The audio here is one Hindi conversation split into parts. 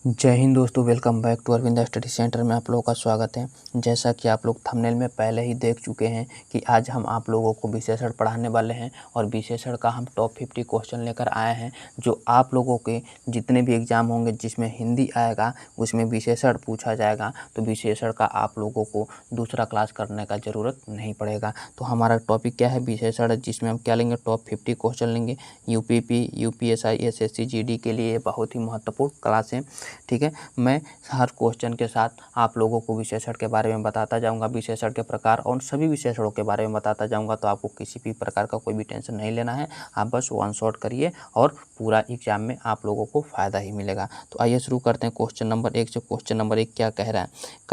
जय हिंद दोस्तों, welcome back to Arvind study centre में आप लोगों का स्वागत है। जैसा कि आप लोग थंबनेल में पहले ही देख चुके हैं कि आज हम आप लोगों को विशेषण पढ़ाने वाले हैं और विशेषण का हम टॉप 50 क्वेश्चन लेकर आए हैं, जो आप लोगों के जितने भी एग्ज़ाम होंगे जिसमें हिंदी आएगा उसमें विशेषण पूछा जाएगा, तो विशेषण का आप लोगों को दूसरा क्लास करने का ज़रूरत नहीं पड़ेगा। तो हमारा टॉपिक क्या है, विशेषण, जिसमें हम क्या लेंगे, टॉप 50 क्वेश्चन लेंगे। यूपीपी, यूपीएसआई, एसएससी, जीडी के लिए बहुत ही महत्वपूर्ण क्लास है। ठीक है, मैं हर क्वेश्चन के साथ आप लोगों को विशेषण के बारे में बताता जाऊंगा, विशेषण के प्रकार और सभी विशेषणों के बारे में बताता जाऊंगा। तो आपको किसी भी प्रकार का कोई भी टेंशन नहीं लेना है, आप बस वन शॉट करिए और पूरा एग्जाम में आप लोगों को फ़ायदा ही मिलेगा। तो आइए शुरू करते हैं क्वेश्चन नंबर 1 से। क्वेश्चन नंबर 1 क्या कह रहा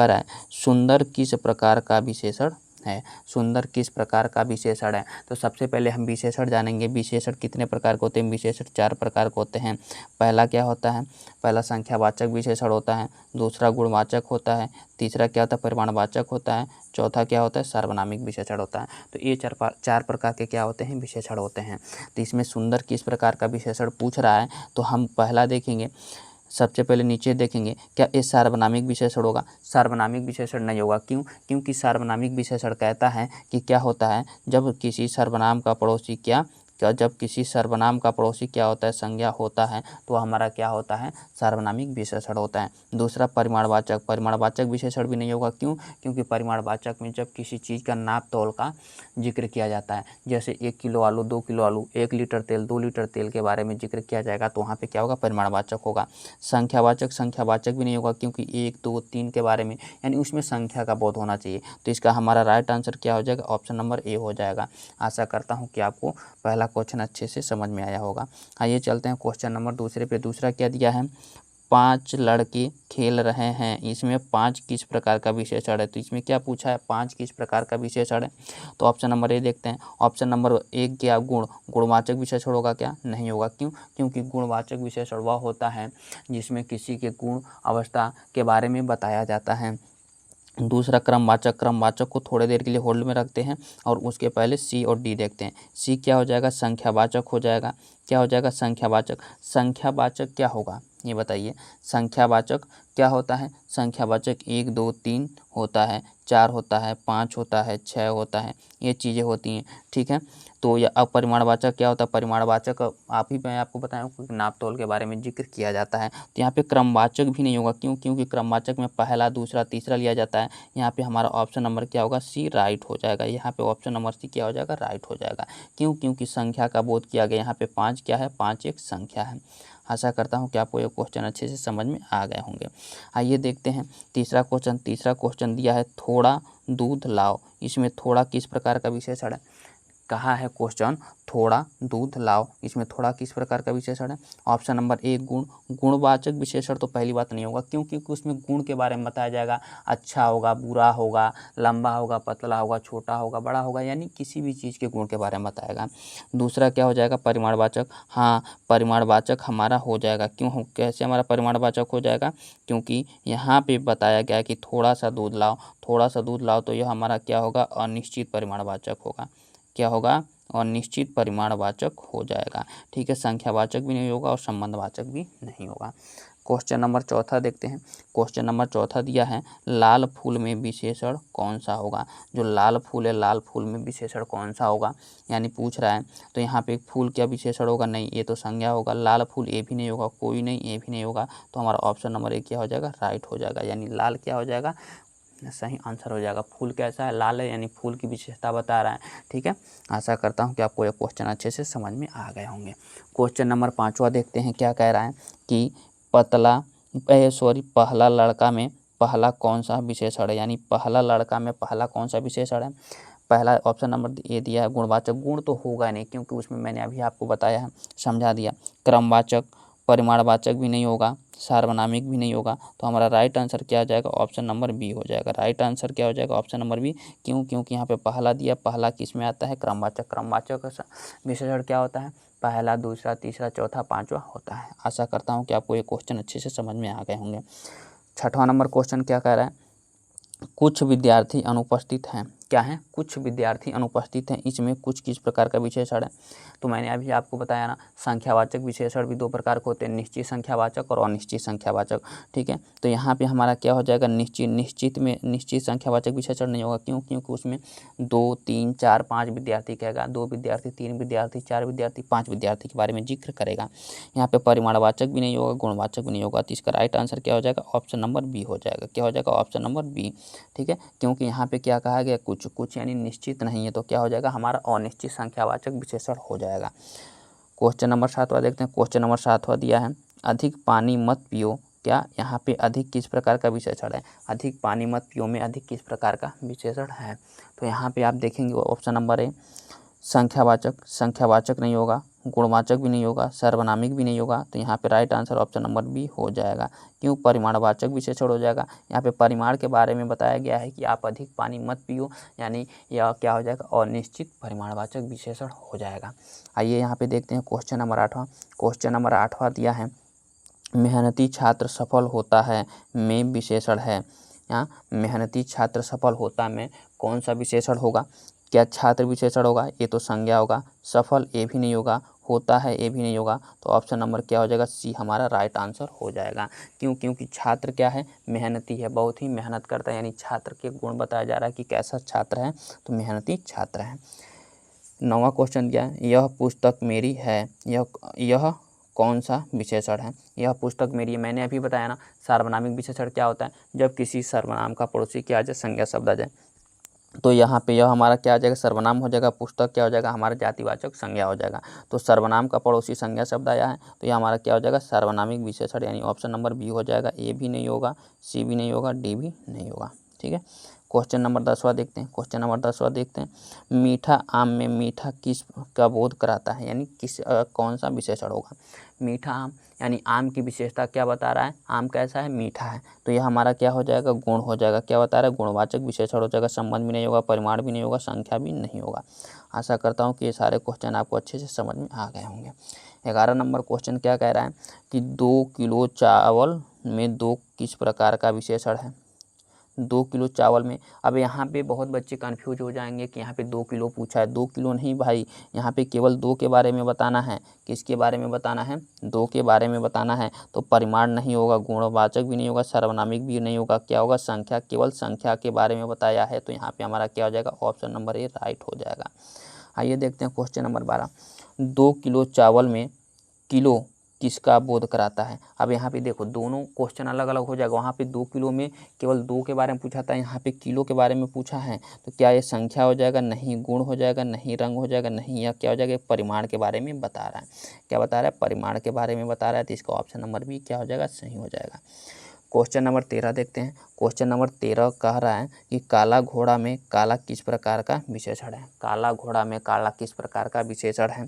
है, सुंदर किस प्रकार का विशेषण है। सुंदर किस प्रकार का विशेषण है। तो सबसे पहले हम विशेषण जानेंगे। विशेषण कितने प्रकार के होते हैं। विशेषण 4 प्रकार के होते हैं। पहला क्या होता है, पहला संख्यावाचक विशेषण होता है, दूसरा गुणवाचक होता है, तीसरा क्या होता है, परिमाणवाचक होता है, चौथा क्या होता है, सार्वनामिक विशेषण होता है। तो ये चार प्रकार के क्या होते हैं, विशेषण होते हैं। तो इसमें सुंदर किस प्रकार का विशेषण पूछ रहा है, तो हम पहला देखेंगे। सबसे पहले नीचे देखेंगे, क्या ये सार्वनामिक विशेषण होगा। सार्वनामिक विशेषण नहीं होगा। क्यों? क्योंकि सार्वनामिक विशेषण कहता है कि क्या होता है, जब किसी सर्वनाम का पड़ोसी जब किसी सर्वनाम का पड़ोसी क्या होता है, संज्ञा होता है, तो हमारा क्या होता है, सार्वनामिक विशेषण होता है। दूसरा परिमाणवाचक। परिमाणवाचक विशेषण भी नहीं होगा। क्यों? क्योंकि परिमाणवाचक में जब किसी चीज़ का नाप तौल का जिक्र किया जाता है, जैसे 1 किलो आलू, 2 किलो आलू, 1 लीटर तेल, 2 लीटर तेल के बारे में जिक्र किया जाएगा, तो वहाँ पे क्या होगा, परिमाणवाचक होगा। संख्यावाचक भी नहीं होगा, क्योंकि 1, 2, 3 के बारे में, यानी उसमें संख्या का बोध होना चाहिए। तो इसका हमारा राइट आंसर क्या हो जाएगा, ऑप्शन नंबर ए हो जाएगा। आशा करता हूँ कि आपको पहला क्वेश्चन अच्छे से समझ में आया होगा। आइए चलते हैं क्वेश्चन नंबर दूसरे पे। दूसरा क्या दिया है, 5 लड़के खेल रहे हैं, इसमें 5 किस प्रकार का विशेषण है। तो इसमें क्या पूछा है, 5 किस प्रकार का विशेषण है। तो ऑप्शन नंबर ए देखते हैं। ऑप्शन नंबर 1 क्या, गुणवाचक विशेषण होगा क्या, नहीं होगा। क्यों? क्योंकि गुणवाचक विशेषण वह होता है जिसमें किसी के गुण अवस्था के बारे में बताया जाता है। दूसरा क्रमवाचक को थोड़ी देर के लिए होल्ड में रखते हैं और उसके पहले सी और डी देखते हैं। सी क्या हो जाएगा, संख्यावाचक हो जाएगा। क्या हो जाएगा, संख्यावाचक। संख्यावाचक क्या होगा, ये बताइए। संख्यावाचक क्या होता है, संख्यावाचक 1, 2, 3 होता है, 4 होता है, 5 होता है, 6 होता है, ये चीज़ें होती हैं। ठीक है, तो यह अपरिमाणवाचक क्या होता है, परिमाणवाचक मैं आपको बताया नाप तोल के बारे में जिक्र किया जाता है। तो यहाँ पे क्रमवाचक भी नहीं होगा। क्यों? क्योंकि क्रमवाचक में पहला, दूसरा, तीसरा लिया जाता है। यहाँ पे हमारा ऑप्शन नंबर क्या होगा, सी राइट हो जाएगा। यहाँ पे ऑप्शन नंबर सी क्या हो जाएगा, राइट हो जाएगा। क्यों? क्योंकि संख्या का बोध किया गया। यहाँ पे 5 क्या है, 5 एक संख्या है। आशा करता हूँ कि आपको ये क्वेश्चन अच्छे से समझ में आ गए होंगे। आइए देखते हैं तीसरा क्वेश्चन। तीसरा क्वेश्चन दिया है, थोड़ा दूध लाओ। इसमें थोड़ा किस प्रकार का विशेषण है, कहा है क्वेश्चन, थोड़ा दूध लाओ। इसमें थोड़ा किस प्रकार का विशेषण है। ऑप्शन नंबर ए गुणवाचक विशेषण तो पहली बात नहीं होगा। क्यों? क्योंकि उसमें गुण के बारे में बताया जाएगा। अच्छा होगा, बुरा होगा, लंबा होगा, पतला होगा, छोटा होगा, बड़ा होगा, यानी किसी भी चीज़ के गुण के बारे में बताएगा। दूसरा क्या हो जाएगा, परिमाणवाचक। हाँ, परिमाणवाचक हमारा हो जाएगा। क्यों, कैसे हमारा परिमाणवाचक हो जाएगा, क्योंकि यहाँ पे बताया गया कि थोड़ा सा दूध लाओ। थोड़ा सा दूध लाओ, तो यह हमारा क्या होगा, अनिश्चित परिमाणवाचक होगा। क्या होगा, और निश्चित परिमाणवाचक हो जाएगा। ठीक है, संख्यावाचक भी नहीं होगा और संबंधवाचक भी नहीं होगा। क्वेश्चन नंबर चौथा देखते हैं। क्वेश्चन नंबर चौथा दिया है, लाल फूल में विशेषण कौन सा होगा। जो लाल फूल है, लाल फूल में विशेषण कौन सा होगा, यानी पूछ रहा है। तो यहाँ पे फूल क्या विशेषण होगा, नहीं, ये तो संज्ञा होगा। लाल फूल ये भी नहीं होगा, कोई नहीं, ये भी नहीं होगा। तो हमारा ऑप्शन नंबर ए क्या हो जाएगा, राइट हो जाएगा। यानी लाल क्या हो जाएगा, सही आंसर हो जाएगा। फूल कैसा है, लाल है, यानी फूल की विशेषता बता रहा है। ठीक है, आशा करता हूँ कि आपको ये क्वेश्चन अच्छे से समझ में आ गए होंगे। क्वेश्चन नंबर 5वां देखते हैं, क्या कह रहा है कि पहला लड़का में पहला कौन सा विशेषण है, यानी पहला लड़का में पहला कौन सा विशेषण है। पहला ऑप्शन नंबर ए दिया है गुणवाचक। गुण तो होगा नहीं, क्योंकि उसमें मैंने अभी आपको बताया है, समझा दिया। क्रमवाचक, परिमाणवाचक भी नहीं होगा, सार्वनामिक भी नहीं होगा। तो हमारा राइट आंसर क्या हो जाएगा, ऑप्शन नंबर बी हो जाएगा। राइट आंसर क्या हो जाएगा, ऑप्शन नंबर बी। क्यों? क्योंकि यहाँ पे पहला दिया, पहला किस में आता है, क्रमवाचक। क्रमवाचक का विशेषण क्या होता है, पहला, दूसरा, तीसरा, चौथा, पांचवा होता है। आशा करता हूँ कि आपको ये क्वेश्चन अच्छे से समझ में आ गए होंगे। छठवां नंबर क्वेश्चन क्या कह रहा है, कुछ विद्यार्थी अनुपस्थित हैं। क्या हैं, कुछ विद्यार्थी अनुपस्थित हैं, इसमें कुछ किस प्रकार का विशेषण है। तो मैंने अभी आपको बताया ना, संख्यावाचक विशेषण भी दो प्रकार के होते हैं, निश्चित संख्यावाचक और अनिश्चित संख्यावाचक। ठीक है, तो यहाँ पे हमारा क्या हो जाएगा, निश्चित में निश्चित संख्यावाचक विशेषण नहीं होगा। क्यों? क्योंकि उसमें 2, 3, 4, 5 विद्यार्थी कहेगा, 2 विद्यार्थी, 3 विद्यार्थी, 4 विद्यार्थी, 5 विद्यार्थी के बारे में जिक्र करेगा। यहाँ पे परिमाणवाचक भी नहीं होगा, गुणवाचक भी नहीं होगा। तो इसका राइट आंसर क्या हो जाएगा, ऑप्शन नंबर बी हो जाएगा। क्या हो जाएगा, ऑप्शन नंबर बी। ठीक है, क्योंकि यहाँ पे क्या कहा गया, कुछ यानी निश्चित नहीं है, तो क्या हो जाएगा, हमारा अनिश्चित संख्यावाचक विशेषण हो जाएगा। क्वेश्चन नंबर 7वां देखते हैं। क्वेश्चन नंबर 7वां दिया है, अधिक पानी मत पियो। क्या यहाँ पे अधिक किस प्रकार का विशेषण है, अधिक पानी मत पियो में अधिक किस प्रकार का विशेषण है। तो यहाँ पे आप देखेंगे ऑप्शन नंबर ए, संख्यावाचक नहीं होगा, गुणवाचक भी नहीं होगा, सर्वनामिक भी नहीं होगा। तो यहाँ पे right answer option number B हो जाएगा। क्यों? परिमाणवाचक विशेषण हो जाएगा। यहाँ पे परिमाण के बारे में बताया गया है कि आप अधिक पानी मत पियो, यानी यह क्या हो जाएगा, अनिश्चित परिमाणवाचक विशेषण हो जाएगा। आइए यहाँ पे देखते हैं क्वेश्चन नंबर 8वां। क्वेश्चन नंबर 8वां दिया है, मेहनती छात्र सफल होता है में विशेषण है। यहाँ मेहनती छात्र सफल होता में कौन सा विशेषण होगा? क्या छात्र विशेषण होगा? ये तो संज्ञा होगा। सफल ये भी नहीं होगा, होता है ये भी नहीं होगा। तो ऑप्शन नंबर क्या हो जाएगा, सी हमारा राइट आंसर हो जाएगा। क्यों? क्योंकि छात्र क्या है, मेहनती है, बहुत ही मेहनत करता है, यानी छात्र के गुण बताया जा रहा है कि कैसा छात्र है, तो मेहनती छात्र है। 9वां क्वेश्चन क्या है, यह पुस्तक मेरी है, यह कौन सा विशेषण है? यह पुस्तक मेरी है, मैंने अभी बताया ना, सार्वनामिक विशेषण क्या होता है, जब किसी सर्वनाम का पड़ोसी क्या आ जाए, संज्ञा शब्द आ जाए। तो यहाँ पे यह हमारा क्या आ जाएगा, सर्वनाम हो जाएगा, पुस्तक क्या हो जाएगा, हमारा जातिवाचक संज्ञा हो जाएगा। तो सर्वनाम का पड़ोसी संज्ञा शब्द आया है, तो यह हमारा क्या हो जाएगा, सार्वनामिक विशेषण, यानी ऑप्शन नंबर बी हो जाएगा। ए भी नहीं होगा, सी भी नहीं होगा, डी भी नहीं होगा। ठीक है, क्वेश्चन नंबर 10वां देखते हैं। क्वेश्चन नंबर 10वां देखते हैं, मीठा आम में मीठा किस का बोध कराता है, यानी कौन सा विशेषण होगा। मीठा आम, यानी आम की विशेषता क्या बता रहा है, आम कैसा है, मीठा है। तो यह हमारा क्या हो जाएगा, गुण हो जाएगा। क्या बता रहा है, गुणवाचक विशेषण हो जाएगा। संबंध भी नहीं होगा, परिमाण भी नहीं होगा, संख्या भी नहीं होगा। आशा करता हूँ कि ये सारे क्वेश्चन आपको अच्छे से समझ में आ गए होंगे। 11 नंबर क्वेश्चन क्या कह रहा है कि 2 किलो चावल में 2 किस प्रकार का विशेषण है। 2 किलो चावल में, अब यहाँ पे बहुत बच्चे कंफ्यूज हो जाएंगे कि यहाँ पे 2 किलो पूछा है। 2 किलो नहीं भाई, यहाँ पे केवल 2 के बारे में बताना है। किसके बारे में बताना है, 2 के बारे में बताना है। तो परिमाण नहीं होगा, गुणवाचक भी नहीं होगा, सर्वनामिक भी नहीं होगा। क्या होगा, संख्या, केवल संख्या के बारे में बताया है। तो यहाँ पे हमारा क्या हो जाएगा, ऑप्शन नंबर ए राइट हो जाएगा। आइए देखते हैं क्वेश्चन नंबर 12, 2 किलो चावल में किलो किसका बोध कराता है। अब यहाँ पे देखो दोनों क्वेश्चन अलग अलग हो जाएगा। वहाँ पे 2 किलो में केवल 2 के बारे में पूछा था, यहाँ पे किलो के बारे में पूछा है। तो क्या ये संख्या हो जाएगा, नहीं गुण हो जाएगा, नहीं रंग हो जाएगा, नहीं यह क्या हो जाएगा, परिमाण के बारे में बता रहा है। क्या बता रहा है, परिमाण के बारे में बता रहा है। तो इसका ऑप्शन नंबर भी क्या हो जाएगा, सही हो जाएगा। क्वेश्चन नंबर 13 देखते हैं। क्वेश्चन नंबर 13 कह रहा है कि काला घोड़ा में काला किस प्रकार का विशेषण है। काला घोड़ा में काला किस प्रकार का विशेषण है।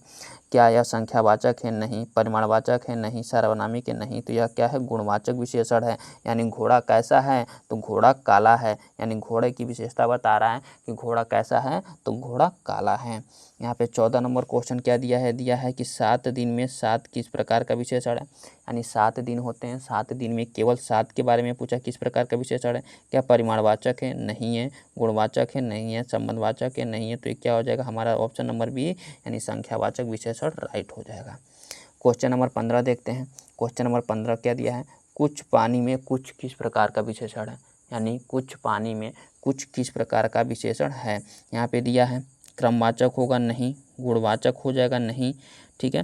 क्या यह संख्यावाचक है, नहीं। परिमाणवाचक है, नहीं। सर्वनामिक है, नहीं। तो यह क्या है, गुणवाचक विशेषण है। यानी घोड़ा कैसा है, तो घोड़ा काला है, यानी घोड़े की विशेषता बता रहा है कि घोड़ा कैसा है, तो घोड़ा काला है। यहाँ पे 14 नंबर क्वेश्चन क्या दिया है कि 7 दिन में 7 किस प्रकार का विशेषण है। यानी 7 दिन होते हैं, 7 दिन में केवल 7 के बारे में पूछा, किस प्रकार का विशेषण है। क्या परिमाणवाचक है, नहीं है। गुणवाचक है, नहीं है। संबंधवाचक है, नहीं है। तो ये क्या हो जाएगा, हमारा ऑप्शन नंबर बी यानी संख्यावाचक विशेषण राइट हो जाएगा। क्वेश्चन नंबर 15 देखते हैं। क्वेश्चन नंबर 15 क्या दिया है, कुछ पानी में कुछ किस प्रकार का विशेषण है। यानी कुछ पानी में कुछ किस प्रकार का विशेषण है। यहाँ पे दिया है क्रमवाचक होगा, नहीं। गुणवाचक हो जाएगा, नहीं। ठीक है,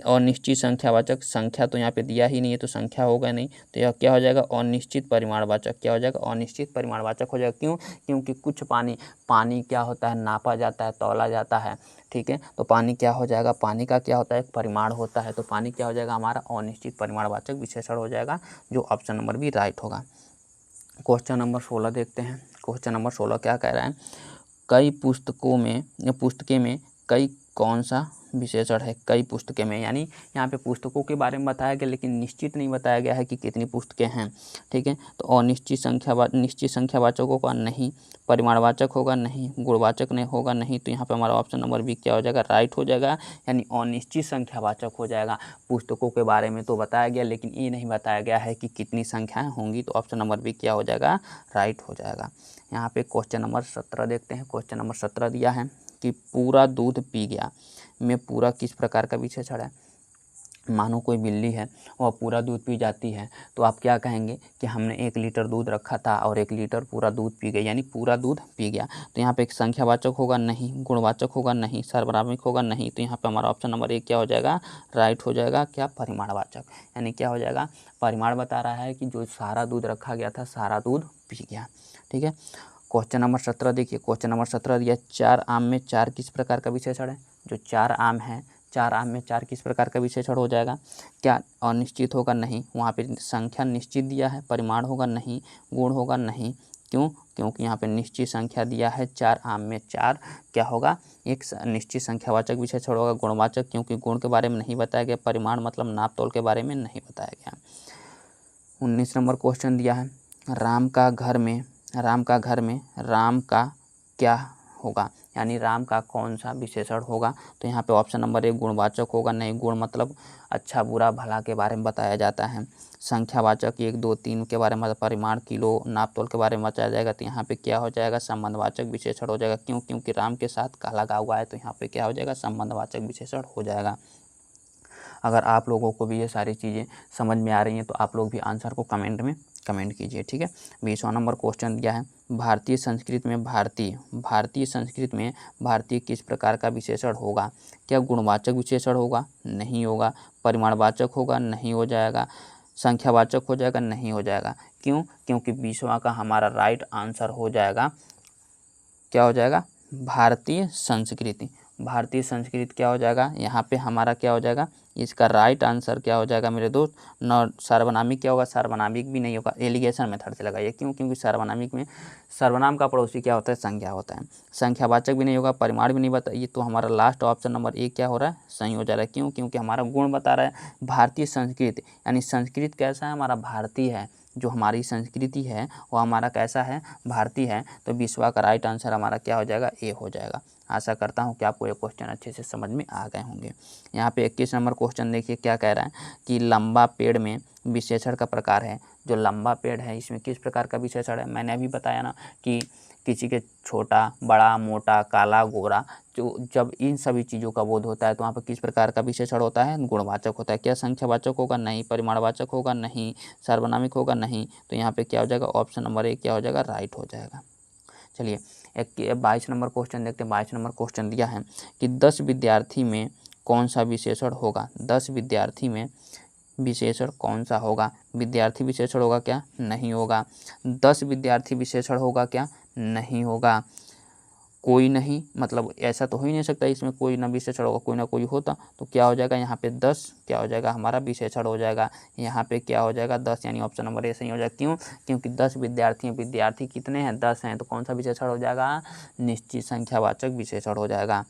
और निश्चित संख्यावाचक, संख्या तो यहाँ पे दिया ही नहीं है, तो संख्या होगा नहीं। तो यह क्या हो जाएगा, अनिश्चित परिमाणवाचक। क्या हो जाएगा, अनिश्चित परिमाणवाचक हो जाएगा। क्यों? क्योंकि कुछ पानी क्या होता है, नापा जाता है, तौला जाता है। ठीक है, तो पानी क्या हो जाएगा, पानी का क्या होता है, एक परिमाण होता है। तो पानी क्या हो जाएगा, हमारा अनिश्चित परिमाणवाचक विशेषण हो जाएगा, जो ऑप्शन नंबर भी राइट होगा। क्वेश्चन नंबर 16 देखते हैं। क्वेश्चन नंबर 16 क्या कह रहा है, कई पुस्तकें में कई कौन सा विशेषण है कई पुस्तकें में, यानी यहाँ पे पुस्तकों के बारे में बताया गया लेकिन निश्चित नहीं बताया गया है कि कितनी पुस्तकें हैं। ठीक है, तो अनिश्चित संख्यावाचक होगा नहीं, परिमाणवाचक होगा नहीं, गुणवाचक नहीं होगा नहीं, तो यहाँ पे हमारा ऑप्शन नंबर बी क्या हो जाएगा, राइट हो जाएगा, यानी अनिश्चित संख्यावाचक हो जाएगा। पुस्तकों के बारे में तो बताया गया लेकिन ये नहीं बताया गया है कि कितनी संख्याएँ होंगी, तो ऑप्शन नंबर बी क्या हो जाएगा, राइट हो जाएगा। यहाँ पे क्वेश्चन नंबर 17 देखते हैं। क्वेश्चन नंबर 17 दिया है कि पूरा दूध पी गया में पूरा किस प्रकार का विशेषण है। मानो कोई बिल्ली है वह पूरा दूध पी जाती है, तो आप क्या कहेंगे कि हमने 1 लीटर दूध रखा था और 1 लीटर पूरा दूध पी गई, यानी पूरा दूध पी गया। तो यहाँ पे एक संख्यावाचक होगा नहीं, गुणवाचक होगा नहीं, सार्वनामिक होगा नहीं, तो यहाँ पे हमारा ऑप्शन नंबर 1 क्या हो जाएगा, राइट हो जाएगा। क्या, परिमाणवाचक, यानी क्या हो जाएगा, परिमाण बता रहा है कि जो सारा दूध रखा गया था सारा दूध पी गया। ठीक है, क्वेश्चन नंबर 17 देखिए। क्वेश्चन नंबर 17 दिया 4 आम में 4 किस प्रकार का विशेषण है। जो 4 आम है, 4 आम में 4 किस प्रकार का विशेषण हो जाएगा। क्या, अनिश्चित होगा नहीं, वहाँ पे संख्या निश्चित दिया है, परिमाण होगा नहीं, गुण होगा नहीं। क्यों, क्योंकि यहाँ पे निश्चित संख्या दिया है, 4 आम में 4 क्या होगा, एक निश्चित संख्यावाचक विशेषण होगा। गुणवाचक, क्योंकि गुण के बारे में नहीं बताया गया, परिमाण मतलब नाप तोल के बारे में नहीं बताया गया। 19 नंबर क्वेश्चन दिया है राम का घर में राम का क्या होगा, यानी राम का कौन सा विशेषण होगा। तो यहाँ पे ऑप्शन नंबर 1 गुणवाचक होगा नहीं, गुण मतलब अच्छा बुरा भला के बारे में बताया जाता है। संख्यावाचक 1 2 3 के बारे में, परिमाण किलो नाप तोल के बारे में बताया जाएगा, तो यहाँ पे क्या हो जाएगा, संबंधवाचक विशेषण हो जाएगा। क्यों, क्योंकि राम के साथ का लगा हुआ है, तो यहाँ पे क्या हो जाएगा, संबंधवाचक विशेषण हो जाएगा। अगर आप लोगों को भी ये सारी चीज़ें समझ में आ रही हैं तो आप लोग भी आंसर को कमेंट में कमेंट कीजिए। ठीक है, 20वां नंबर क्वेश्चन दिया है भारतीय संस्कृत में भारतीय किस प्रकार का विशेषण होगा। क्या गुणवाचक विशेषण होगा, नहीं होगा, परिमाणवाचक होगा, नहीं हो जाएगा, संख्यावाचक हो जाएगा, नहीं हो जाएगा। क्यों, क्योंकि 20वां का हमारा राइट आंसर हो जाएगा, क्या हो जाएगा, भारतीय संस्कृति। भारतीय संस्कृत क्या हो जाएगा, यहाँ पे हमारा क्या हो जाएगा, इसका राइट आंसर क्या हो जाएगा मेरे दोस्त, न सार्वनामिक क्या होगा, सार्वनामिक भी नहीं होगा, एलिगेशन मेथड से लगाइए। क्यों, क्योंकि सार्वनामिक में सर्वनाम का पड़ोसी क्या होता है, संख्या होता है। संख्यावाचक भी नहीं होगा, परिमाण भी नहीं बताइए, तो हमारा लास्ट ऑप्शन नंबर 1 क्या हो रहा है, सही हो जा रहा है। क्यों, क्योंकि हमारा गुण बता रहा है भारतीय संस्कृत, यानी संस्कृत कैसा है, हमारा भारतीय है, जो हमारी संस्कृति है वो हमारा कैसा है, भारतीय है। तो 20वां का राइट आंसर हमारा क्या हो जाएगा, ए हो जाएगा। आशा करता हूँ कि आपको ये क्वेश्चन अच्छे से समझ में आ गए होंगे। यहाँ पे 21 नंबर क्वेश्चन देखिए क्या कह रहा है कि लंबा पेड़ में विशेषण का प्रकार है। जो लंबा पेड़ है इसमें किस प्रकार का विशेषण है, मैंने अभी बताया ना कि किसी के छोटा, बड़ा, मोटा, काला, गोरा, जो जब इन सभी चीज़ों का बोध होता है तो वहाँ पर किस प्रकार का विशेषण होता है, गुणवाचक होता है। क्या संख्यावाचक होगा, नहीं, परिमाणवाचक होगा, नहीं, सार्वनामिक होगा, नहीं, तो यहाँ पे क्या हो जाएगा, ऑप्शन नंबर 1 क्या हो जाएगा, राइट हो जाएगा। चलिए 22 नंबर क्वेश्चन देखते हैं। 22 नंबर क्वेश्चन दिया है कि 10 विद्यार्थी में कौन सा विशेषण होगा। 10 विद्यार्थी में विशेषण कौन सा होगा। विद्यार्थी विशेषण होगा क्या, नहीं होगा। 10 विद्यार्थी विशेषण होगा क्या, नहीं होगा। कोई नहीं, मतलब ऐसा तो हो ही नहीं सकता इसमें कोई ना विशेषण होगा, कोई ना कोई होता तो क्या हो जाएगा, यहाँ पे 10 क्या हो जाएगा, हमारा विशेषण हो जाएगा। यहाँ पे क्या हो जाएगा, 10, यानी ऑप्शन नंबर ए सही हो जाएगा। क्यों, क्योंकि 10 विद्यार्थी हैं, विद्यार्थी कितने हैं, 10 हैं, तो कौन सा विशेषण हो जाएगा, निश्चित संख्यावाचक विशेषण हो जाएगा।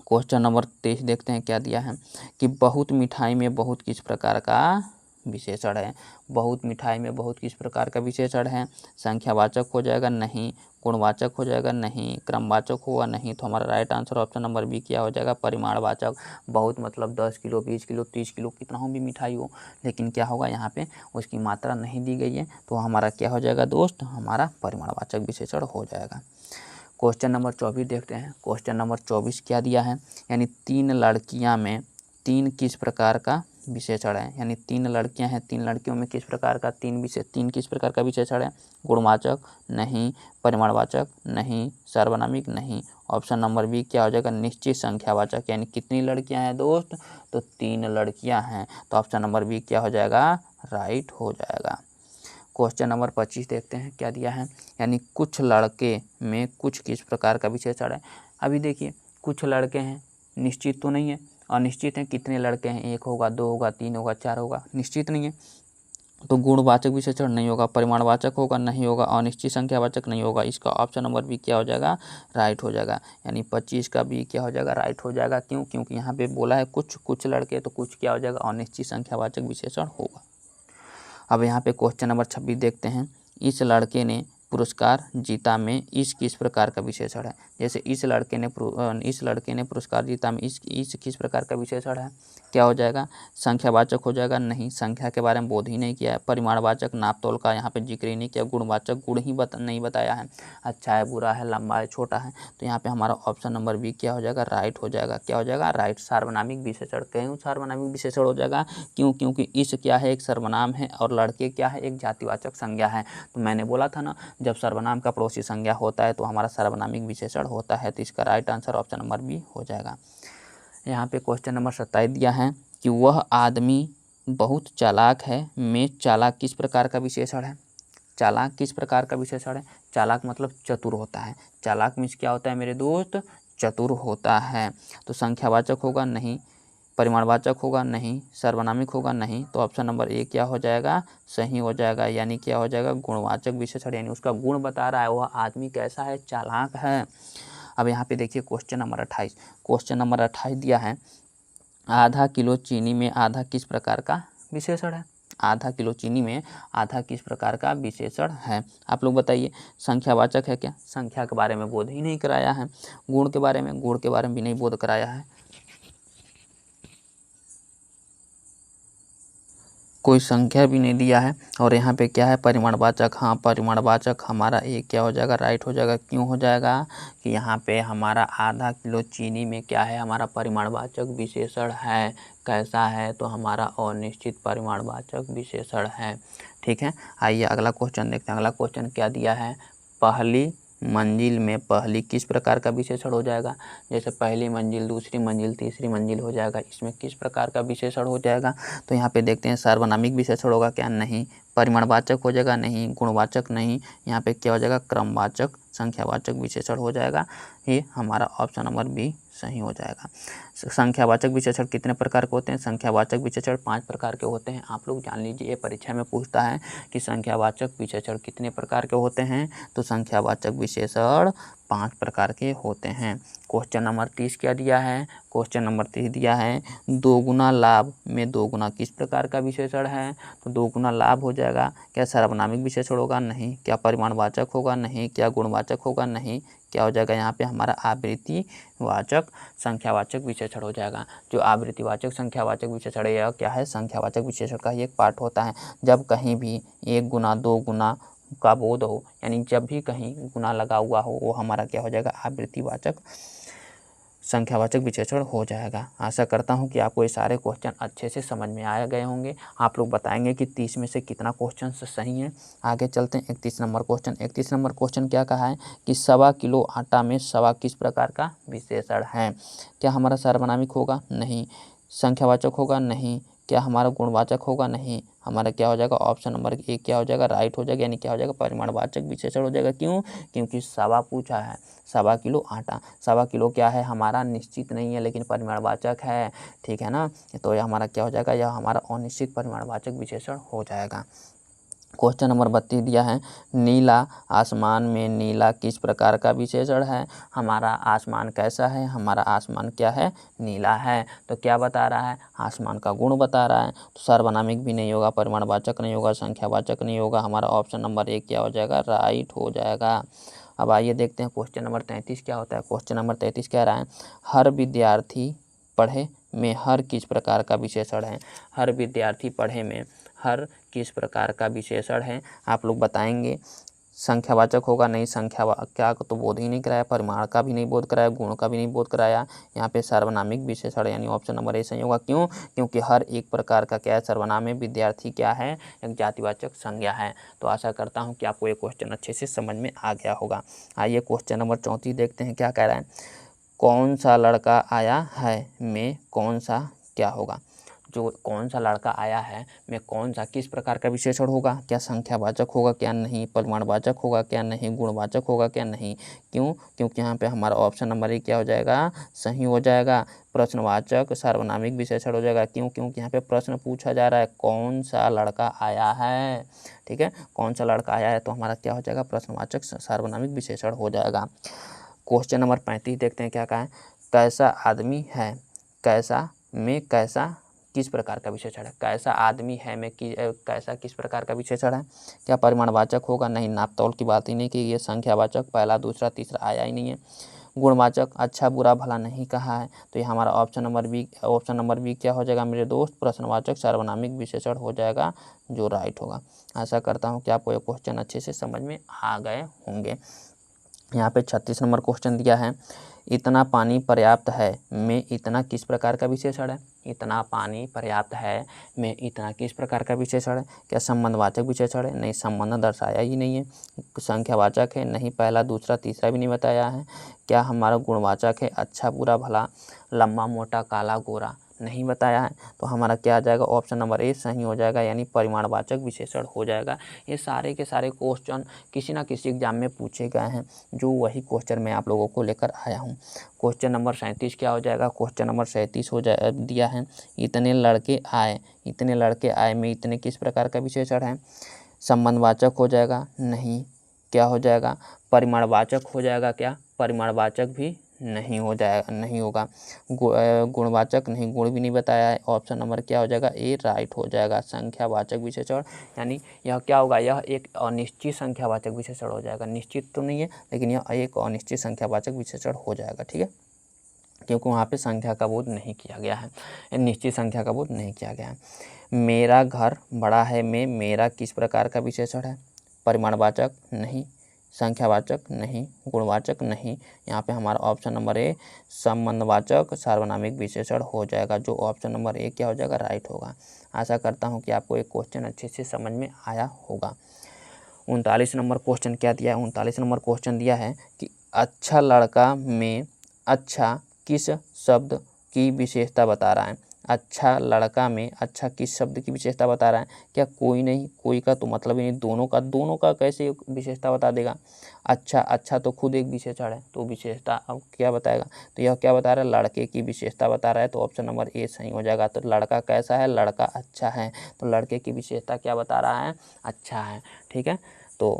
क्वेश्चन नंबर 23 देखते हैं क्या दिया है कि बहुत मिठाई में बहुत किस प्रकार का विशेषण है। बहुत मिठाई में बहुत किस प्रकार का विशेषण है। संख्यावाचक हो जाएगा, नहीं, गुणवाचक हो जाएगा, नहीं, क्रमवाचक होगा, नहीं, तो हमारा right answer option number B क्या हो जाएगा, परिमाणवाचक। बहुत मतलब 10 किलो, 20 किलो, 30 किलो, कितना हो भी मिठाई हो, लेकिन क्या होगा यहाँ पे उसकी मात्रा नहीं दी गई है, तो हमारा क्या हो जाएगा दोस्त, हमारा परिमाणवाचक विशेषण हो जाएगा। क्वेश्चन नंबर 24 देखते हैं। क्वेश्चन नंबर 24 क्या दिया है, यानी 3 लड़कियां में 3 किस प्रकार का विशेषण है। यानी 3 लड़कियां हैं, 3 लड़कियों में किस प्रकार का 3 किस प्रकार का विशेषण है। गुणवाचक नहीं, परिमाणवाचक नहीं, सार्वनामिक नहीं, ऑप्शन नंबर बी क्या हो जाएगा, निश्चित संख्यावाचक। यानी कितनी लड़कियां हैं दोस्त, तो 3 लड़कियां हैं, तो ऑप्शन नंबर बी क्या हो जाएगा, राइट हो जाएगा। क्वेश्चन नंबर 25 देखते हैं क्या दिया है, यानी कुछ लड़के में कुछ किस प्रकार का विशेषण है। अभी देखिए कुछ लड़के हैं, निश्चित तो नहीं है, अनिश्चित हैं, कितने लड़के हैं, 1 होगा, 2 होगा, 3 होगा, 4 होगा, निश्चित नहीं है। तो गुणवाचक विशेषण नहीं होगा, परिमाणवाचक होगा नहीं होगा, अनिश्चित संख्यावाचक नहीं होगा। इसका ऑप्शन नंबर बी क्या हो जाएगा, राइट हो जाएगा। यानी 25 का बी क्या हो जाएगा, राइट हो जाएगा। क्यों? क्योंकि यहाँ पे बोला है कुछ लड़के, तो कुछ क्या हो जाएगा, अनिश्चित संख्यावाचक विशेषण होगा। अब यहाँ पे क्वेश्चन नंबर 26 देखते हैं। इस लड़के ने पुरस्कार जीता में इस किस प्रकार का विशेषण है। जैसे इस लड़के ने पुरस्कार जीता में इस किस प्रकार का विशेषण है, क्या हो जाएगा, संख्यावाचक हो जाएगा, नहीं, संख्या के बारे में बोध ही नहीं किया है। परिमाणवाचक, नापतोल का यहाँ पे जिक्र ही नहीं किया। गुणवाचक, गुण ही नहीं बताया है, अच्छा है, बुरा है, लंबा है, छोटा है। तो यहाँ पे हमारा ऑप्शन नंबर बी क्या हो जाएगा, राइट हो जाएगा। क्या हो जाएगा, राइट। सार्वनामिक विशेषण, क्यों सार्वनामिक विशेषण हो जाएगा, क्यों? क्योंकि इस क्या है, एक सर्वनाम है, और लड़के क्या है, एक जातिवाचक संज्ञा है। तो मैंने बोला था ना, जब सर्वनाम का पड़ोसी संज्ञा होता है तो हमारा सार्वनामिक विशेषण होता है। तो इसका right answer option number B हो जाएगा। यहाँ पे क्वेश्चन नंबर 27 दिया है कि वह आदमी बहुत चालाक है में चालाक किस प्रकार का विशेषण है। चालाक किस प्रकार का विशेषण है, चालाक मतलब चतुर होता है। चालाक मीन्स क्या होता है मेरे दोस्त, चतुर होता है। तो संख्यावाचक होगा, नहीं, परिमाणवाचक होगा, नहीं, सार्वनामिक होगा, नहीं। तो ऑप्शन नंबर ए क्या हो जाएगा, सही हो जाएगा। यानी क्या हो जाएगा, गुणवाचक विशेषण, यानी उसका गुण बता रहा है, वह आदमी कैसा है, चालाक है। अब यहाँ पे देखिए क्वेश्चन नंबर 28। क्वेश्चन नंबर 28 दिया है, आधा किलो चीनी में आधा किस प्रकार का विशेषण है। आधा किलो चीनी में आधा किस प्रकार का विशेषण है, आप लोग बताइए। संख्यावाचक है क्या, संख्या के बारे में बोध ही नहीं कराया है। गुण के बारे में भी नहीं बोध कराया है। कोई संख्या भी नहीं दिया है। और यहाँ पे क्या है, परिमाणवाचक, हाँ, परिमाणवाचक हमारा एक क्या हो जाएगा, राइट हो जाएगा। क्यों हो जाएगा कि यहाँ पे हमारा आधा किलो चीनी में क्या है, हमारा परिमाणवाचक विशेषण है। कैसा है, तो हमारा अनिश्चित परिमाणवाचक विशेषण है। ठीक है, आइए अगला क्वेश्चन देखते हैं। अगला क्वेश्चन क्या दिया है, पहली मंजिल में पहली किस प्रकार का विशेषण हो जाएगा। जैसे पहली मंजिल, दूसरी मंजिल, तीसरी मंजिल हो जाएगा, इसमें किस प्रकार का विशेषण हो जाएगा। तो यहाँ पे देखते हैं, सार्वनामिक विशेषण होगा क्या, नहीं। परिमाणवाचक हो जाएगा, नहीं। गुणवाचक, नहीं। यहाँ पे क्या हो जाएगा, क्रमवाचक, संख्यावाचक विशेषण हो जाएगा। ये हमारा ऑप्शन नंबर बी सही हो जाएगा। संख्यावाचक विशेषण कितने प्रकार के होते हैं, संख्यावाचक विशेषण 5 प्रकार के होते हैं। आप लोग जान लीजिए, ये परीक्षा में पूछता है कि संख्यावाचक विशेषण कितने प्रकार के होते हैं। तो संख्यावाचक विशेषण 5 प्रकार के होते हैं। क्वेश्चन नंबर 30 क्या दिया है, क्वेश्चन नंबर 30 दिया है, दोगुना लाभ में दोगुना किस प्रकार का विशेषण है। तो दोगुना लाभ हो जाएगा, क्या सार्वनामिक विशेषण होगा, नहीं। क्या परिमाणवाचक होगा, नहीं। क्या गुणवाचक होगा, नहीं। क्या हो जाएगा यहाँ पे हमारा आवृत्तिवाचक संख्यावाचक विशेषण हो जाएगा। जो आवृत्तिवाचक संख्यावाचक विशेषण है, यह क्या है, संख्यावाचक विशेषण का ही एक पार्ट होता है। जब कहीं भी 1 गुना 2 गुना का बोध हो, यानी जब भी कहीं गुना लगा हुआ हो, वो हमारा क्या हो जाएगा, आवृत्तिवाचक संख्यावाचक विशेषण हो जाएगा। आशा करता हूँ कि आपको ये सारे क्वेश्चन अच्छे से समझ में आ गए होंगे। आप लोग बताएंगे कि 30 में से कितना क्वेश्चन सही है। आगे चलते हैं 31 नंबर क्वेश्चन। 31 नंबर क्वेश्चन क्या कहा है कि 1.25 किलो आटा में 1.25 किस प्रकार का विशेषण है। क्या हमारा सार्वनामिक होगा, नहीं। संख्यावाचक होगा, नहीं। क्या हमारा गुणवाचक होगा, नहीं। हमारा क्या हो जाएगा, ऑप्शन नंबर ए क्या हो जाएगा, राइट हो जाएगा। यानी क्या हो जाएगा, परिमाणवाचक विशेषण हो जाएगा। क्यों, क्योंकि 1.25 पूछा है, 1.25 किलो आटा। 1.25 किलो क्या है, हमारा निश्चित नहीं है, लेकिन परिमाणवाचक है। ठीक है ना, तो यह हमारा क्या हो जाएगा, यह हमारा अनिश्चित परिमाणवाचक विशेषण हो जाएगा। क्वेश्चन नंबर 32 दिया है, नीला आसमान में नीला किस प्रकार का विशेषण है। हमारा आसमान कैसा है, हमारा आसमान क्या है, नीला है। तो क्या बता रहा है, आसमान का गुण बता रहा है। तो सार्वनामिक भी नहीं होगा, परिमाणवाचक नहीं होगा, संख्यावाचक नहीं होगा। हमारा ऑप्शन नंबर ए क्या हो जाएगा, राइट हो जाएगा। अब आइए देखते हैं क्वेश्चन नंबर 33 क्या होता है। क्वेश्चन नंबर 33 कह रहा है, हर विद्यार्थी पढ़े में हर किस प्रकार का विशेषण है। हर विद्यार्थी पढ़े में हर किस प्रकार का विशेषण है, आप लोग बताएंगे। संख्यावाचक होगा, नहीं। संख्या को तो बोध ही नहीं कराया, परिमाण का भी नहीं बोध कराया, गुण का भी नहीं बोध कराया। यहाँ पे सार्वनामिक विशेषण, यानी ऑप्शन नंबर ए सही होगा। क्यों, क्योंकि हर एक प्रकार का क्या है, सर्वनाम में विद्यार्थी क्या है, एक जातिवाचक संज्ञा है। तो आशा करता हूँ कि आपको ये क्वेश्चन अच्छे से समझ में आ गया होगा। आइए क्वेश्चन नंबर 34 देखते हैं, क्या कह रहा है, कौन सा लड़का आया है में कौन सा क्या होगा। जो कौन सा लड़का आया है में कौन सा किस प्रकार का विशेषण होगा, क्या संख्यावाचक होगा क्या नहीं, परिमाणवाचक होगा क्या नहीं, गुणवाचक होगा क्या नहीं। क्यों? क्योंकि यहाँ पे हमारा ऑप्शन नंबर ए क्या हो जाएगा, सही हो जाएगा। प्रश्नवाचक सार्वनामिक विशेषण हो जाएगा। क्यों? क्योंकि यहाँ पे प्रश्न पूछा जा रहा है कौन सा लड़का आया है, ठीक है, कौन सा लड़का आया है, तो हमारा क्या हो जाएगा, प्रश्नवाचक सार्वनामिक विशेषण हो जाएगा। क्वेश्चन नंबर 35 देखते हैं क्या कहा है। कैसा आदमी है, कैसा में कैसा किस प्रकार का विशेषण है, कैसा आदमी है में कैसा किस प्रकार का विशेषण है। क्या परिमाणवाचक होगा, नहीं, नापतौल की बात ही नहीं की, ये संख्यावाचक पहला दूसरा तीसरा आया ही नहीं है। गुणवाचक अच्छा बुरा भला नहीं कहा है, तो ये हमारा ऑप्शन नंबर बी क्या हो जाएगा मेरे दोस्त, प्रश्नवाचक सार्वनामिक विशेषण हो जाएगा, जो राइट होगा। आशा करता हूँ कि आपको ये क्वेश्चन अच्छे से समझ में आ गए होंगे। यहाँ पे 36 नंबर क्वेश्चन दिया है, इतना पानी पर्याप्त है में इतना किस प्रकार का विशेषण है। इतना पानी पर्याप्त है में इतना किस प्रकार का विशेषण है। क्या संबंधवाचक विशेषण है, नहीं, संबंध दर्शाया ही नहीं है। संख्यावाचक है, नहीं, पहला दूसरा तीसरा भी नहीं बताया है। क्या हमारा गुणवाचक है, अच्छा बुरा भला लंबा मोटा काला गोरा, नहीं बताया है, तो हमारा क्या आ जाएगा, ऑप्शन नंबर ए सही हो जाएगा, यानी परिमाणवाचक विशेषण हो जाएगा। ये सारे के सारे क्वेश्चन किसी ना किसी एग्जाम में पूछे गए हैं, जो वही क्वेश्चन मैं आप लोगों को लेकर आया हूँ। क्वेश्चन नंबर 37 क्या हो जाएगा, क्वेश्चन नंबर 37 हो जाए दिया है, इतने लड़के आए में इतने किस प्रकार का विशेषण है। संबंधवाचक हो जाएगा, नहीं, क्या हो जाएगा, परिमाणवाचक हो जाएगा, क्या परिमाणवाचक भी नहीं हो जाएगा, नहीं होगा। गुणवाचक नहीं, गुण भी नहीं बताया है, ऑप्शन नंबर क्या हो जाएगा, ए राइट हो जाएगा। संख्यावाचक विशेषण, यानी यह क्या होगा, यह एक अनिश्चित संख्यावाचक विशेषण हो जाएगा। निश्चित तो नहीं है, लेकिन यह एक अनिश्चित संख्यावाचक विशेषण हो जाएगा, ठीक है, क्योंकि वहाँ पे संख्या का बोध नहीं किया गया है, निश्चित संख्या का बोध नहीं किया गया है। मेरा घर बड़ा है में मेरा किस प्रकार का विशेषण है। परिमाणवाचक नहीं, संख्यावाचक नहीं, गुणवाचक नहीं। यहाँ पे हमारा ऑप्शन नंबर ए संबंधवाचक सार्वनामिक विशेषण हो जाएगा, जो ऑप्शन नंबर ए क्या हो जाएगा, राइट होगा। आशा करता हूँ कि आपको एक क्वेश्चन अच्छे से समझ में आया होगा। 39 नंबर क्वेश्चन क्या दिया है, 39 नंबर क्वेश्चन दिया है कि अच्छा लड़का में अच्छा किस शब्द की विशेषता बता रहा है। अच्छा लड़का में अच्छा किस शब्द की विशेषता बता रहा है। क्या कोई नहीं, कोई का तो मतलब ही नहीं, दोनों का कैसे विशेषता बता देगा। अच्छा तो खुद एक विशेषण है, तो विशेषता अब क्या बताएगा, तो यह क्या बता रहा है, लड़के की विशेषता बता रहा है, तो ऑप्शन नंबर ए सही हो जाएगा। तो लड़का कैसा है, लड़का अच्छा है, तो लड़के की विशेषता क्या बता रहा है, अच्छा है, ठीक है। तो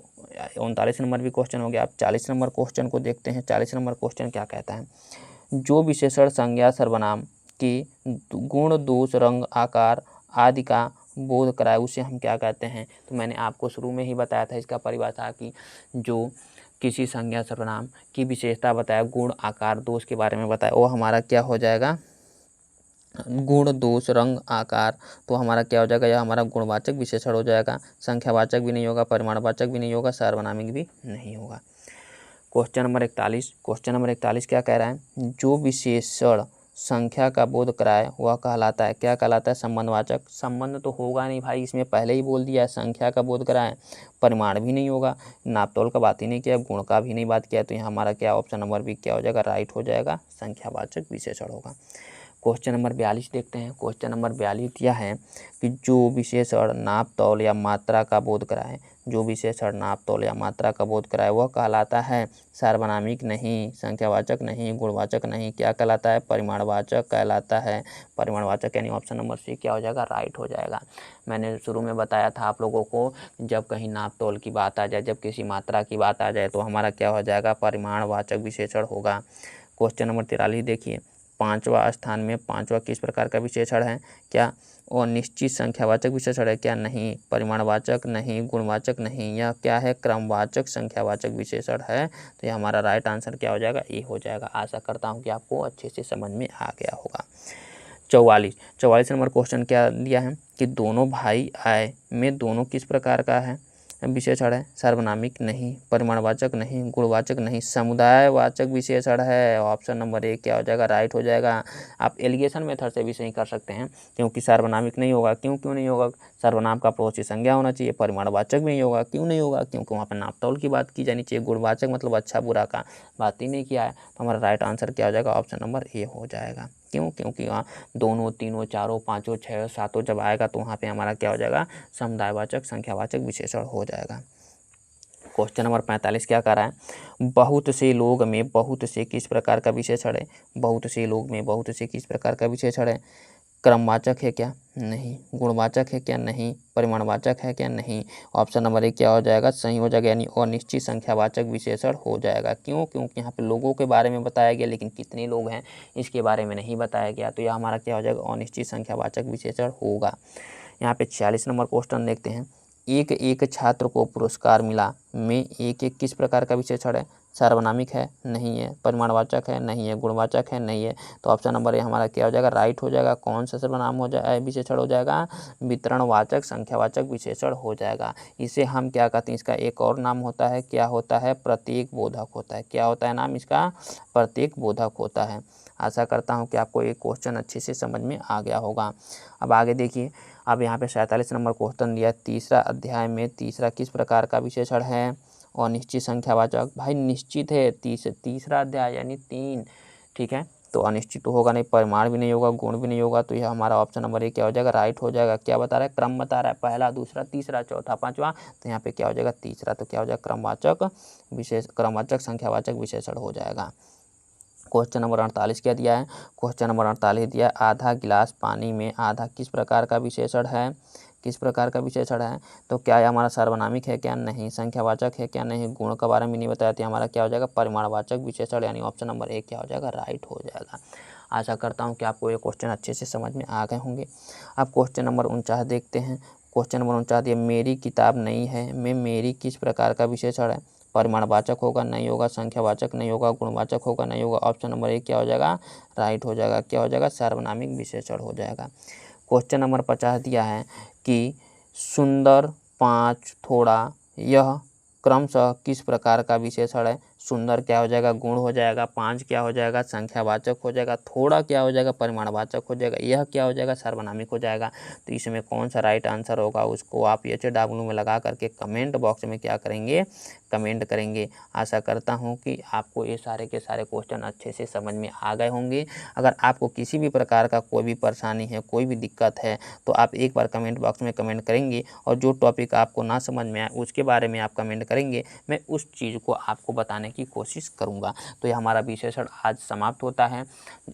39 नंबर भी क्वेश्चन हो गया। अब 40 नंबर क्वेश्चन को देखते हैं। 40 नंबर क्वेश्चन क्या कहता है, जो विशेषण संज्ञा सर्वनाम की गुण दोष रंग आकार आदि का बोध कराए उसे हम क्या कहते हैं। तो मैंने आपको शुरू में ही बताया था इसका परिभाषा कि जो किसी संज्ञा सर्वनाम की विशेषता बताया, गुण आकार दोष के बारे में बताया, वो हमारा क्या हो जाएगा, गुण दोष रंग आकार, तो हमारा क्या हो जाएगा, यह हमारा गुणवाचक विशेषण हो जाएगा। संख्यावाचक भी नहीं होगा, परिमाणवाचक भी नहीं होगा, सार्वनामिक भी नहीं होगा। क्वेश्चन नंबर 41 क्या कह रहा है, जो विशेषण संख्या का बोध कराए वह कहलाता है, क्या कहलाता है, संबंधवाचक। संबंध तो होगा नहीं भाई, इसमें पहले ही बोल दिया है, संख्या का बोध कराए, परिमाण भी नहीं होगा, नापतोल का बात ही नहीं किया, गुण का भी नहीं बात किया, तो यहाँ हमारा क्या ऑप्शन नंबर बी क्या हो जाएगा, राइट हो जाएगा, संख्यावाचक विशेषण होगा। क्वेश्चन नंबर 42 देखते हैं। क्वेश्चन नंबर 42 यह है कि जो विशेषण नाप तौल या मात्रा का बोध कराए, जो विशेषण नाप तौल या मात्रा का बोध कराए वह कहलाता है सार्वनामिक नहीं, संख्यावाचक नहीं, गुणवाचक नहीं, क्या कहलाता है, परिमाणवाचक कहलाता है। परिमाणवाचक यानी ऑप्शन नंबर सी क्या हो जाएगा, राइट हो जाएगा। मैंने शुरू में बताया था आप लोगों को, जब कहीं नाप तौल की बात आ जाए, जब किसी मात्रा की बात आ जाए, तो हमारा क्या हो जाएगा, परिमाणवाचक विशेषण होगा। क्वेश्चन नंबर 43 देखिए, पाँचवा स्थान में पाँचवा किस प्रकार का विशेषण है, क्या और निश्चित संख्यावाचक विशेषण है, क्या नहीं, परिमाणवाचक नहीं, गुणवाचक नहीं, यह क्या है, क्रमवाचक संख्यावाचक विशेषण है। तो ये हमारा राइट आंसर क्या हो जाएगा, ए हो जाएगा। आशा करता हूँ कि आपको अच्छे से समझ में आ गया होगा। 44 नंबर क्वेश्चन क्या दिया है कि दोनों भाई आए में दोनों किस प्रकार का है, विशेषण है, सार्वनामिक नहीं, परिमाणवाचक नहीं, गुणवाचक नहीं, समुदायवाचक विशेषण है। ऑप्शन नंबर ए क्या हो जाएगा, राइट हो जाएगा। आप एलिगेशन मेथड से भी सही कर सकते हैं, क्योंकि सार्वनामिक नहीं होगा, क्यों नहीं होगा, सर्वनाम का पड़ोसी संज्ञा होना चाहिए। परिमाणवाचक भी नहीं होगा, क्यों नहीं होगा, क्योंकि वहाँ पर नापतौल की बात की जानी चाहिए। गुणवाचक मतलब अच्छा बुरा का बात ही नहीं किया है, तो हमारा राइट आंसर क्या हो जाएगा, ऑप्शन नंबर ए हो जाएगा। क्यों? क्योंकि वहाँ दोनों, तीनों, चारों, पाँचों, छः, सातों जब आएगा तो वहाँ पे हमारा क्या हो जाएगा, समुदायवाचक संख्यावाचक विशेषण हो जाएगा। क्वेश्चन नंबर 45 क्या कर रहा है, बहुत से लोग में बहुत से किस प्रकार का विशेषण है, बहुत से लोग में बहुत से किस प्रकार का विशेषण है, क्रमवाचक है क्या, नहीं, गुणवाचक है क्या, नहीं, परिमाणवाचक है क्या, नहीं। ऑप्शन नंबर 1 क्या हो जाएगा, सही हो जाएगा, यानी अनिश्चित संख्यावाचक विशेषण हो जाएगा। क्यों? क्योंकि यहाँ पे लोगों के बारे में बताया गया लेकिन कितने लोग हैं इसके बारे में नहीं बताया गया, तो यह हमारा क्या हो जाएगा, अनिश्चित संख्यावाचक विशेषण होगा। यहाँ पे 46 नंबर क्वेश्चन देखते हैं, एक एक छात्र को पुरस्कार मिला में एक एक किस प्रकार का विशेषण है, सार्वनामिक है, नहीं है, परिमाणवाचक है, नहीं है, गुणवाचक है, नहीं है। तो ऑप्शन नंबर ए हमारा क्या हो जाएगा, राइट हो जाएगा। कौन सा सर्वनाम हो जाए विशेषण हो जाएगा, वितरणवाचक संख्यावाचक विशेषण हो जाएगा। इसे हम क्या कहते हैं, इसका एक और नाम होता है, क्या होता है, प्रतीक बोधक होता है। क्या होता है नाम इसका, प्रतीक बोधक होता है। आशा करता हूँ कि आपको ये क्वेश्चन अच्छे से समझ में आ गया होगा। अब आगे देखिए, अब यहाँ पे 47 नंबर क्वेश्चन दिया, तीसरा अध्याय में तीसरा किस प्रकार का विशेषण है, अनिश्चित संख्यावाचक। भाई निश्चित है, तीसरा अध्याय यानी 3, ठीक है, तो अनिश्चित तो होगा नहीं, परिमाण भी नहीं होगा, गुण भी नहीं होगा, तो यह हमारा ऑप्शन नंबर 1 क्या हो जाएगा, राइट हो जाएगा। क्या बता रहा है, क्रम बता रहा है, पहला, दूसरा, तीसरा, चौथा, पांचवा, तो यहाँ पे क्या हो जाएगा, तीसरा, तो क्या हो जाएगा, क्रमवाचक संख्यावाचक विशेषण हो जाएगा। क्वेश्चन नंबर 48 क्या दिया है, क्वेश्चन नंबर 48 दिया है, आधा गिलास पानी में आधा किस प्रकार का विशेषण है, किस प्रकार का विशेषण है, तो क्या ये हमारा सार्वनामिक है क्या, नहीं, संख्यावाचक है क्या, नहीं, गुण के बारे में नहीं बताया, तो हमारा क्या हो जाएगा, परिमाणवाचक विशेषण, यानी ऑप्शन नंबर 1 क्या हो जाएगा, राइट हो जाएगा। आशा करता हूँ कि आपको ये क्वेश्चन अच्छे से समझ में आ गए होंगे। अब क्वेश्चन नंबर 49 देखते हैं। क्वेश्चन नंबर 49 दिया, मेरी किताब नहीं है में मेरी किस प्रकार का विशेषण है, परिमाणवाचक होगा, नहीं होगा, संख्यावाचक नहीं होगा, गुणवाचक होगा, नहीं होगा। ऑप्शन नंबर 1 क्या हो जाएगा, राइट हो जाएगा। क्या हो जाएगा, सार्वनामिक विशेषण हो जाएगा। क्वेश्चन नंबर 50 दिया है कि सुंदर, 5, थोड़ा, यह क्रमशः किस प्रकार का विशेषण है। सुंदर क्या हो जाएगा, गुण हो जाएगा, 5 क्या हो जाएगा, संख्यावाचक हो जाएगा, थोड़ा क्या हो जाएगा, परिमाणवाचक हो जाएगा, यह क्या हो जाएगा, सार्वनामिक हो जाएगा। तो इसमें कौन सा राइट आंसर होगा उसको आप HW में लगा करके कमेंट बॉक्स में क्या करेंगे, कमेंट करेंगे। आशा करता हूं कि आपको ये सारे के सारे क्वेश्चन अच्छे से समझ में आ गए होंगे। अगर आपको किसी भी प्रकार का कोई भी परेशानी है, कोई भी दिक्कत है, तो आप एक बार कमेंट बॉक्स में कमेंट करेंगे और जो टॉपिक आपको ना समझ में आए उसके बारे में आप कमेंट करेंगे, मैं उस चीज़ को आपको बताने की कोशिश करूँगा। तो ये हमारा विशेषण आज समाप्त होता है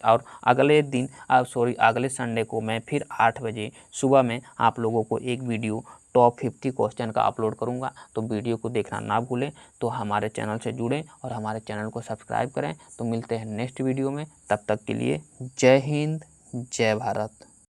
और अगले संडे को मैं फिर 8 बजे सुबह में आप लोगों को एक वीडियो टॉप 50 क्वेश्चन का अपलोड करूंगा। तो वीडियो को देखना ना भूलें, तो हमारे चैनल से जुड़ें और हमारे चैनल को सब्सक्राइब करें। तो मिलते हैं नेक्स्ट वीडियो में, तब तक के लिए जय हिंद, जय भारत।